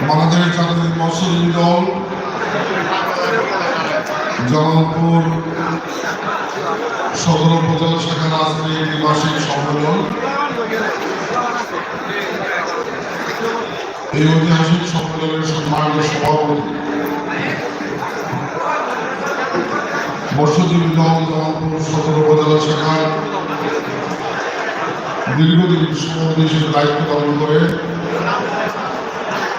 বাংলাদেশ জাতীয় মৎস্যজীবী দল জামালপুর সদর উপজেলা শাখার আজকে একটি মাসিক সম্মেলন। এই ঐতিহাসিক সম্মেলনের সম্মানিত সভাপতি মৎস্যজীবী দল জামালপুর সদর উপজেলা শাখার দীর্ঘদিন সভাপতি হিসেবে দায়িত্ব পালন করে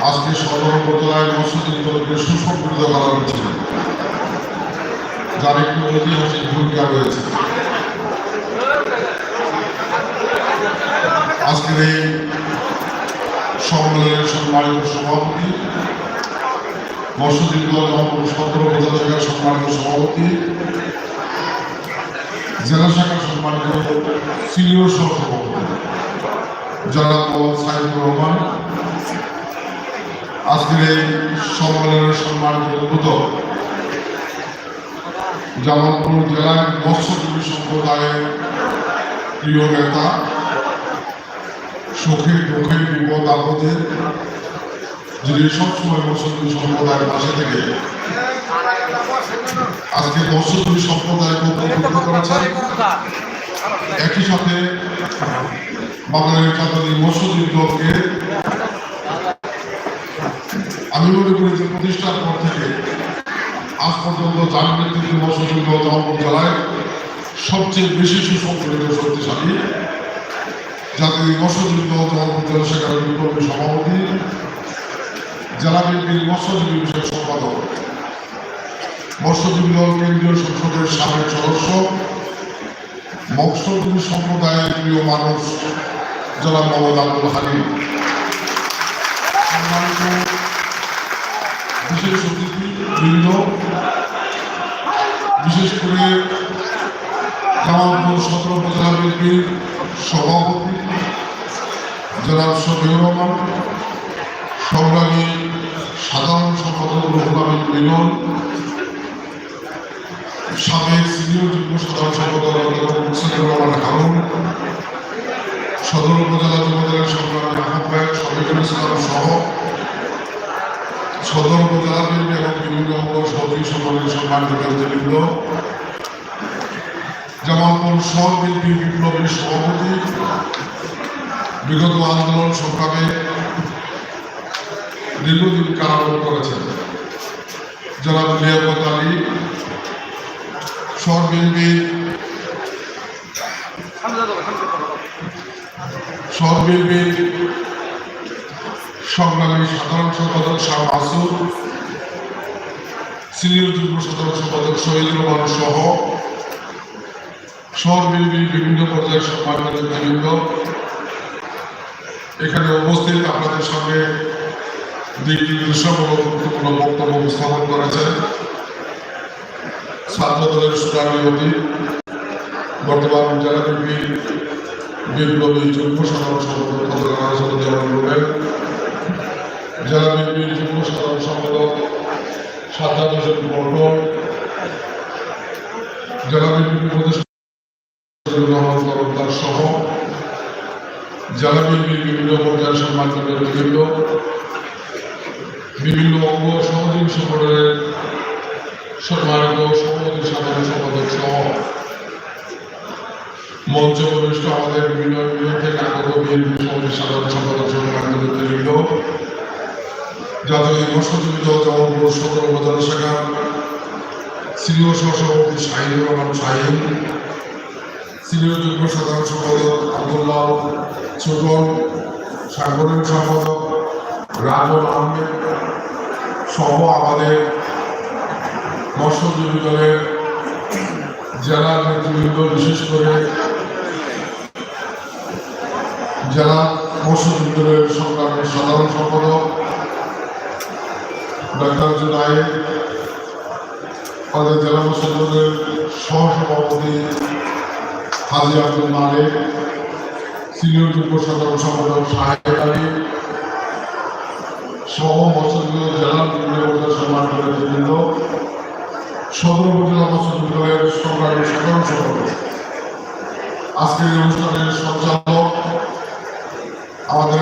আজকে সদর উপজেলায় মৎস্যজীবী দলকে সুসংগঠিত করা হয়েছে, যার একটি ঐতিহাসিক ভূমিকা রয়েছে। আজকের এই সম্মেলনের সম্মানিত সভাপতি মৎস্যজীবী দল জামালপুর সদর উপজেলা শাখার সম্মানিত সভাপতি, জেলা শাখার সম্মানিত সিনিয়র সহসভাপতি জনাব মোহাম্মদ সাইদুর রহমান, আজকের এই সম্মেলনের সম্মানিত উদ্বোধক জামালপুর জেলার মৎস্যজীবী সম্প্রদায়ের প্রিয় নেতা, সুখে দুঃখে বিপদ আপদে যিনি সবসময় মৎস্যজীবী সম্প্রদায়ের পাশে থেকে আজকে মৎস্যজীবী সম্প্রদায়কে উপকৃত করেছেন। একই সাথে বাংলাদেশ জাতীয় মৎস্যজীবী দলকে আমি মনে করি যে প্রতিষ্ঠার পর থেকে আজ পর্যন্ত জাতীয় মৎস্যজীবী দল জামালপুর জেলায় সবচেয়ে বেশি সুসংগঠিত শক্তিশালী। জাতীয় মৎস্যজীবী দল জামালপুর জেলা শাখার বিপ্লবী সভাপতি, জেলা বিএনপির মৎস্যজীবী বিষয়ক সম্পাদক, মৎস্যজীবী দল কেন্দ্রীয় সংসদের সাবেক সদস্য, মৎস্যজীবী সম্প্রদায়ের প্রিয় মানুষ জনাব মোহাম্মদ আব্দুল হালিম, সম্মানিত বিশেষ অতিথিবৃন্দ, বিশেষ করে জামালপুর সদর উপজেলা বিএনপির সভাপতি জনাব শফিউর রহমান, সংগ্রামী সাধারণ সম্পাদক রুহুল আমিন মিলন, সাবেক সিনিয়র যুগ্ম সাধারণ সম্পাদক মুকসিদুর রহমান হারুন, সদর উপজেলা যুবদলের সংগ্রামী আহ্বায়ক শফিকুল ইসলাম সহ সদর উপজেলা বিএনপি এবং বিভিন্ন অঙ্গ সহযোগী সংগঠনের সম্মানিত নেতৃবৃন্দ, জামালপুর শহর বিএনপি বিপ্লবী সভাপতি, বিগত আন্দোলন সংগ্রামে দীর্ঘদিন কারাভোগ করেছেন জনাব লিয়াকত আলী, শহর বিএনপি সংগ্রামী সাধারণ সম্পাদক শাহ মাসুদ, সিনিয়র যুগ্ম সাধারণ সম্পাদক শহীদুর রহমান সহ শহর বিএনপির বিভিন্ন পর্যায়ের সম্মানিত নেতৃবৃন্দ, এখানে উপস্থিত আপনাদের সামনে দিক নির্দেশনামূলক গুরুত্বপূর্ণ বক্তব্য উপস্থাপন করেছেন ছাত্র দলের সুরানি বর্তমান জেলা বিএনপির বিপ্লবী যুগ্ম সাধারণ সম্পাদক জেলা বিএনপির যুগ্ম সাধারণ সম্পাদক সাজ্জাদ হোসেন পল্টন, জেলা বিএনপির উপদেষ্টা সহ জেলা বিএনপির বিভিন্ন পর্যায়ের সম্মানিত নেতৃবৃন্দ, বিভিন্ন অঙ্গ সহযোগী সংগঠনের সম্মানিত সভাপতি সাধারণ সম্পাদক সহ মঞ্চ প্রবিষ্ট আমাদের বিভিন্ন ইউনিয়ন থেকে আগত বিএনপি সমিতির সাধারণ সম্পাদক সম্মানিত নেতৃবৃন্দ, জাতীয় মৎস্যজীবী দল জামালপুর সদর উপজেলা শাখার সিনিয়র সহসভাপতি শাহিনুর রহমান শাহিন, সিনিয়র যুগ্ম সাধারণ সম্পাদক আব্দুল্লাহ ছোটন, সাংগঠনিক সম্পাদক রাজন আহমেদ সহ আমাদের মৎস্যজীবী দলের জেলা নেতৃবৃন্দ, বিশেষ করে জেলা মৎস্যজীবী দলের সংগ্রামী সাধারণ সম্পাদক ডাক্তার জুনায়েদ, আমাদের জেলা মৎস্যজীবী দলের সহসভাপতি হাজি আব্দুল মালিক, সিনিয়র যুগ্ম সাধারণ সম্পাদক শাহেদ আলী সহ মৎস্যজীবী জেলার বিভিন্ন পর্যায়ের সম্মানিত নেতৃবৃন্দ, সদর উপজেলা মৎস্যজীবী দলের সংগ্রামী সাধারণ সম্পাদক, আজকের অনুষ্ঠানের সঞ্চালক আমাদের